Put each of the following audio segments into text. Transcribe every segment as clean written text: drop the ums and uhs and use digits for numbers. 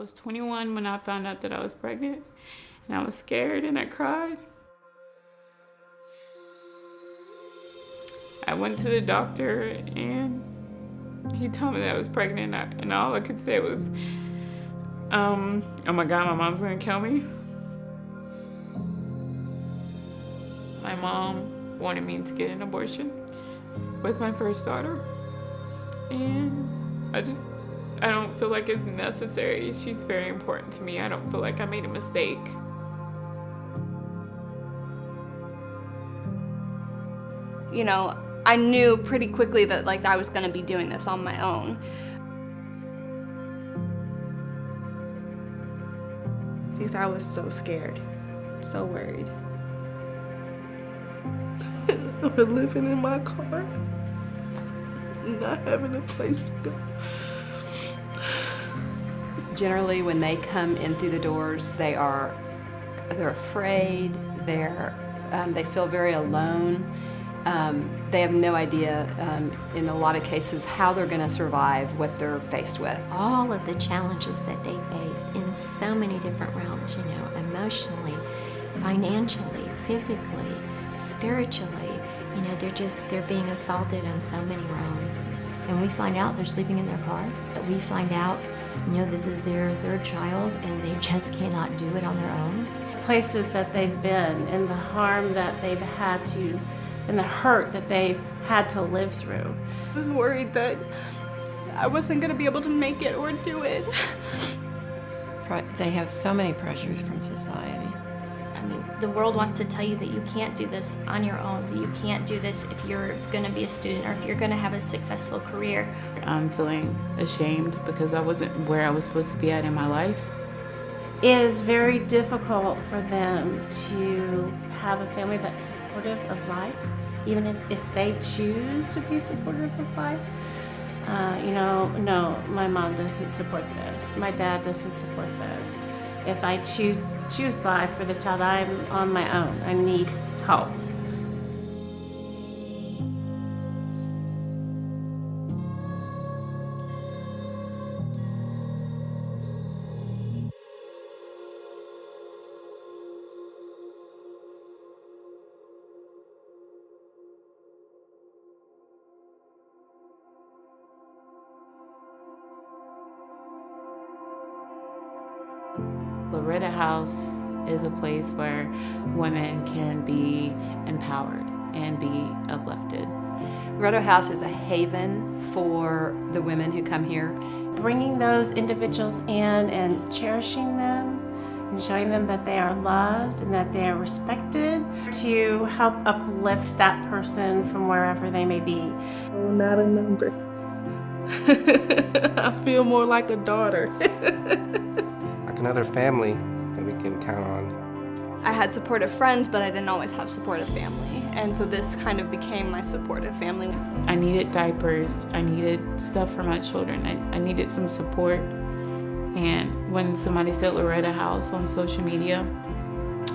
was 21 when I found out that I was pregnant, and I was scared and I cried. I went to the doctor and he told me that I was pregnant, and all I could say was, oh my God, my mom's gonna kill me. My mom wanted me to get an abortion with my first daughter, and I don't feel like it's necessary. She's very important to me. I don't feel like I made a mistake. You know, I knew pretty quickly that like I was gonna be doing this on my own. Because I was so scared, so worried. We're living in my car, not having a place to go. Generally, when they come in through the doors, they're afraid. They feel very alone. They have no idea, in a lot of cases, how they're going to survive what they're faced with. All of the challenges that they face in so many different realms, you know, emotionally, financially, physically, spiritually, you know, they're being assaulted on so many realms. And we find out they're sleeping in their car. We find out, you know, this is their third child and they just cannot do it on their own. Places that they've been and the harm that they've had to, and the hurt that they've had to live through. I was worried that I wasn't gonna be able to make it or do it. They have so many pressures from society. I mean, the world wants to tell you that you can't do this on your own, that you can't do this if you're going to be a student or if you're going to have a successful career. I'm feeling ashamed because I wasn't where I was supposed to be at in my life. It is very difficult for them to have a family that's supportive of life, even if they choose to be supportive of life. No, my mom doesn't support this. My dad doesn't support this. If I choose life for this child, I'm on my own. I need help. Loreto House is a place where women can be empowered and be uplifted. Loreto House is a haven for the women who come here. Bringing those individuals in and cherishing them and showing them that they are loved and that they are respected to help uplift that person from wherever they may be. Oh, not a number. I feel more like a daughter. Like another family that we can count on. I had supportive friends, but I didn't always have supportive family. And so this kind of became my supportive family. I needed diapers. I needed stuff for my children. I needed some support. And when somebody said Loreto House on social media,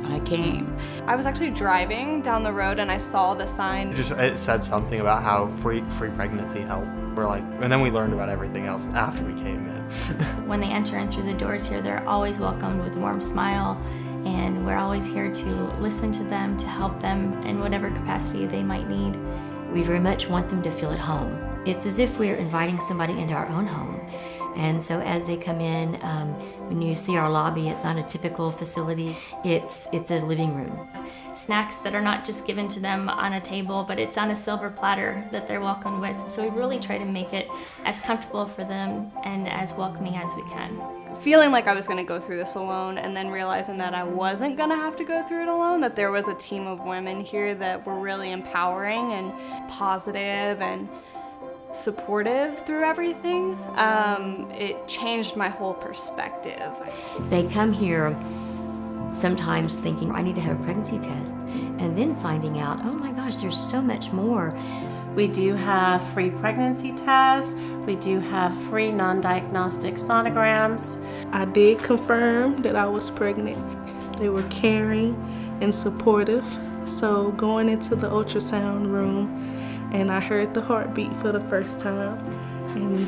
I came. I was actually driving down the road and I saw the sign. It said something about how free pregnancy helped. And then we learned about everything else after we came in. When they enter in through the doors here, they're always welcomed with a warm smile, and we're always here to listen to them, to help them in whatever capacity they might need. We very much want them to feel at home. It's as if we're inviting somebody into our own home. And so as they come in, when you see our lobby, it's not a typical facility. It's a living room. Snacks that are not just given to them on a table, but it's on a silver platter that they're welcomed with. So we really try to make it as comfortable for them and as welcoming as we can. Feeling like I was gonna go through this alone and then realizing that I wasn't gonna have to go through it alone, that there was a team of women here that were really empowering and positive and supportive through everything, it changed my whole perspective. They come here sometimes thinking, I need to have a pregnancy test, and then finding out, oh my gosh, there's so much more. We do have free pregnancy tests. We do have free non-diagnostic sonograms. I did confirm that I was pregnant. They were caring and supportive. So going into the ultrasound room, and I heard the heartbeat for the first time, and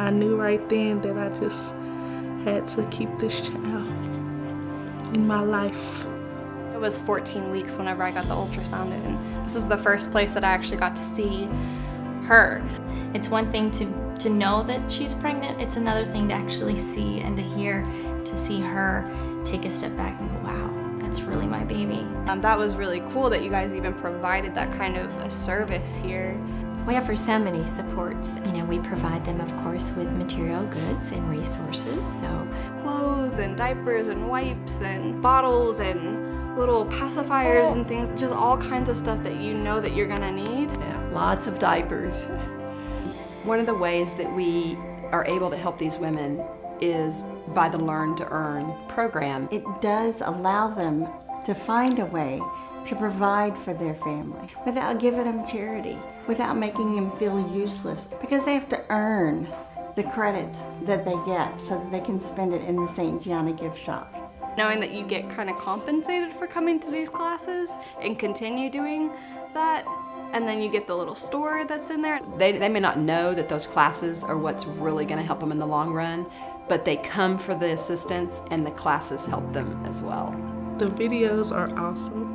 I knew right then that I just had to keep this child in my life. It was 14 weeks whenever I got the ultrasound in. This was the first place that I actually got to see her. It's one thing to know that she's pregnant. It's another thing to actually see and to hear, to see her take a step back and go, wow, that's really my baby. That was really cool that you guys even provided that kind of a service here. We offer so many supports. You know, we provide them, of course, with material goods and resources. So Clothes and diapers and wipes and bottles and little pacifiers and things, just all kinds of stuff that you know that you're gonna need. Yeah, lots of diapers. One of the ways that we are able to help these women is by the Learn to Earn program. It does allow them to find a way to provide for their family without giving them charity, without making them feel useless, because they have to earn the credit that they get so that they can spend it in the St. Gianna gift shop. Knowing that you get kind of compensated for coming to these classes and continue doing that, and then you get the little store that's in there. They may not know that those classes are what's really going to help them in the long run, but they come for the assistance and the classes help them as well. The videos are awesome.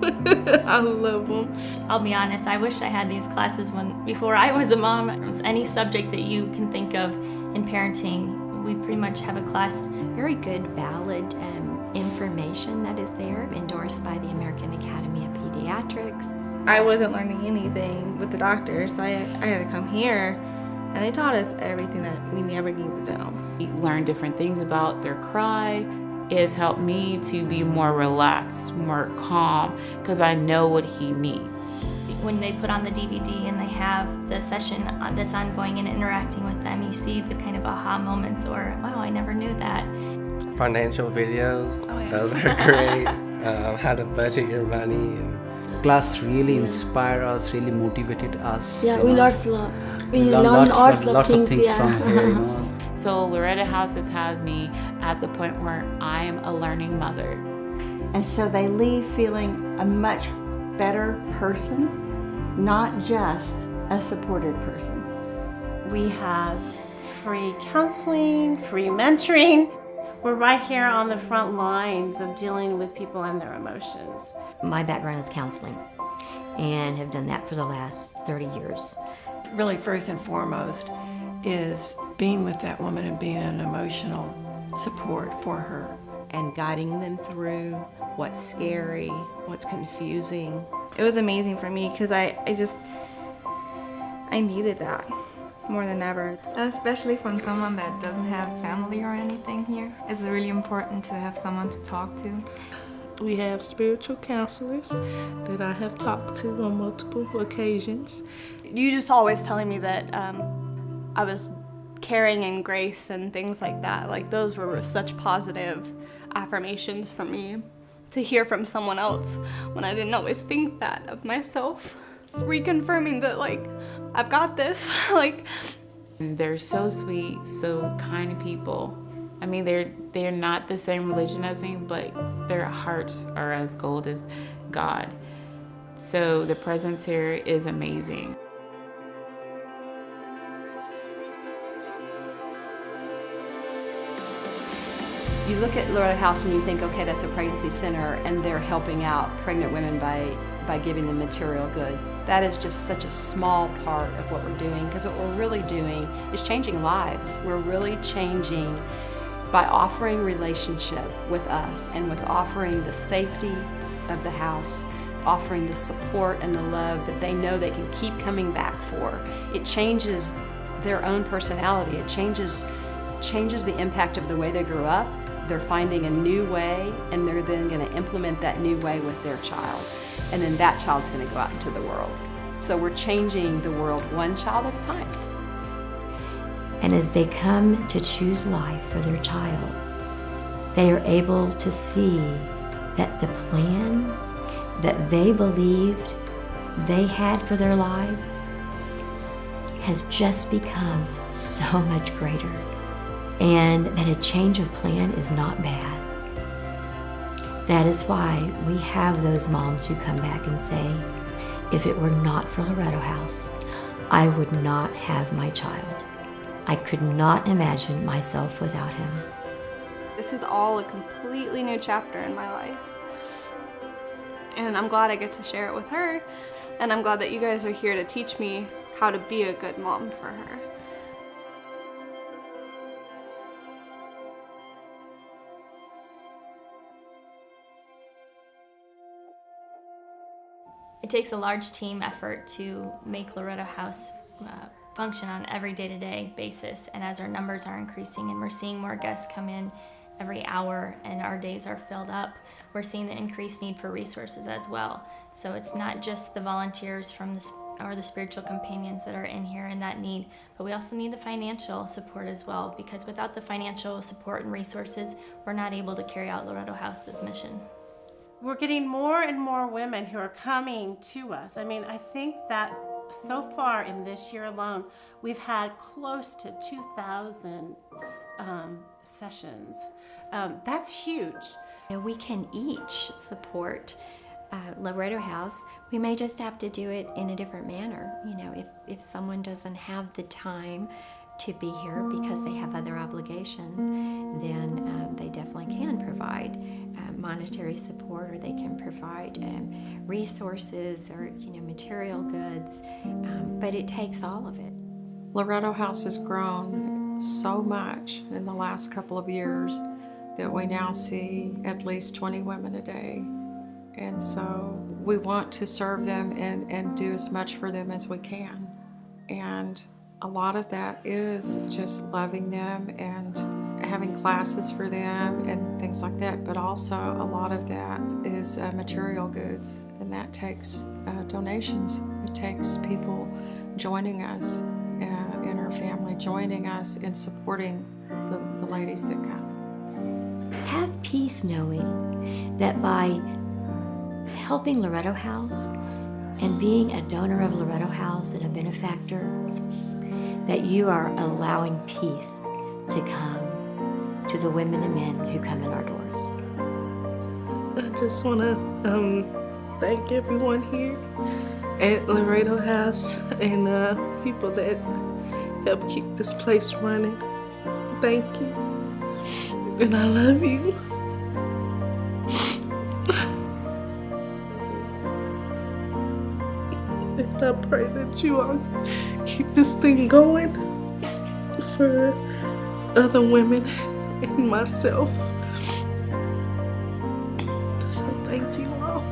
I love them. I'll be honest, I wish I had these classes before I was a mom. Any subject that you can think of in parenting, we pretty much have a class. very good, valid information that is there, endorsed by the American Academy of Pediatrics. I wasn't learning anything with the doctors, so I had to come here, and they taught us everything that we never needed to know. We learn different things about their cry. It's helped me to be more relaxed, more calm, because I know what he needs. When they put on the DVD and they have the session that's ongoing and interacting with them, you see the kind of aha moments or, wow, I never knew that. Financial videos, those are great. How to budget your money. And class really inspired us, really motivated us. Yeah, we learned lots of things from here. You know. So Loreto House has me at the point where I am a learning mother. And so they leave feeling a much better person, not just a supported person. We have free counseling, free mentoring. We're right here on the front lines of dealing with people and their emotions. My background is counseling and have done that for the last 30 years. Really, first and foremost, is being with that woman and being an emotional support for her. And guiding them through what's scary, what's confusing. It was amazing for me because I needed that more than ever. Especially from someone that doesn't have family or anything here. It's really important to have someone to talk to. We have spiritual counselors that I have talked to on multiple occasions. You just always telling me that I was caring and grace and things like that. Like, those were such positive affirmations for me to hear from someone else when I didn't always think that of myself. Reconfirming that, like, I've got this. Like, they're so sweet, so kind people. I mean, they're not the same religion as me, but their hearts are as gold as God. So the presence here is amazing. You look at Loreto House and you think, okay, that's a pregnancy center, and they're helping out pregnant women by giving them material goods. That is just such a small part of what we're doing, because what we're really doing is changing lives. We're really changing by offering relationship with us and with offering the safety of the house, offering the support and the love that they know they can keep coming back for. It changes their own personality. It changes the impact of the way they grew up. They're finding a new way, and they're then going to implement that new way with their child. And then that child's going to go out into the world. So we're changing the world one child at a time. And as they come to choose life for their child, they are able to see that the plan that they believed they had for their lives has just become so much greater. And that a change of plan is not bad. That is why we have those moms who come back and say, if it were not for Loreto House, I would not have my child. I could not imagine myself without him. this is all a completely new chapter in my life. And I'm glad I get to share it with her, and I'm glad that you guys are here to teach me how to be a good mom for her. It takes a large team effort to make Loreto House function on every day-to-day basis, and as our numbers are increasing and we're seeing more guests come in every hour and our days are filled up, we're seeing the increased need for resources as well. So it's not just the volunteers from the spiritual companions that are in here in that need, but we also need the financial support as well, because without the financial support and resources, we're not able to carry out Loreto House's mission. We're getting more and more women who are coming to us. I mean, I think that so far in this year alone, we've had close to 2,000 sessions. That's huge. We can each support Loreto House. We may just have to do it in a different manner. You know, if someone doesn't have the time to be here because they have other obligations, then they definitely can provide monetary support, or they can provide resources or material goods, but it takes all of it. Loreto House has grown so much in the last couple of years that we now see at least 20 women a day, and so we want to serve them and do as much for them as we can. And a lot of that is just loving them and having classes for them and things like that, but also a lot of that is material goods, and that takes donations. It takes people joining us in our family, joining us in supporting the ladies that come. Have peace knowing that by helping Loreto House and being a donor of Loreto House and a benefactor, that you are allowing peace to come to the women and men who come in our doors. I just want to thank everyone here at Loreto House and people that help keep this place running. Thank you. And I love you. And I pray that you all keep this thing going for other women and myself. So thank you all.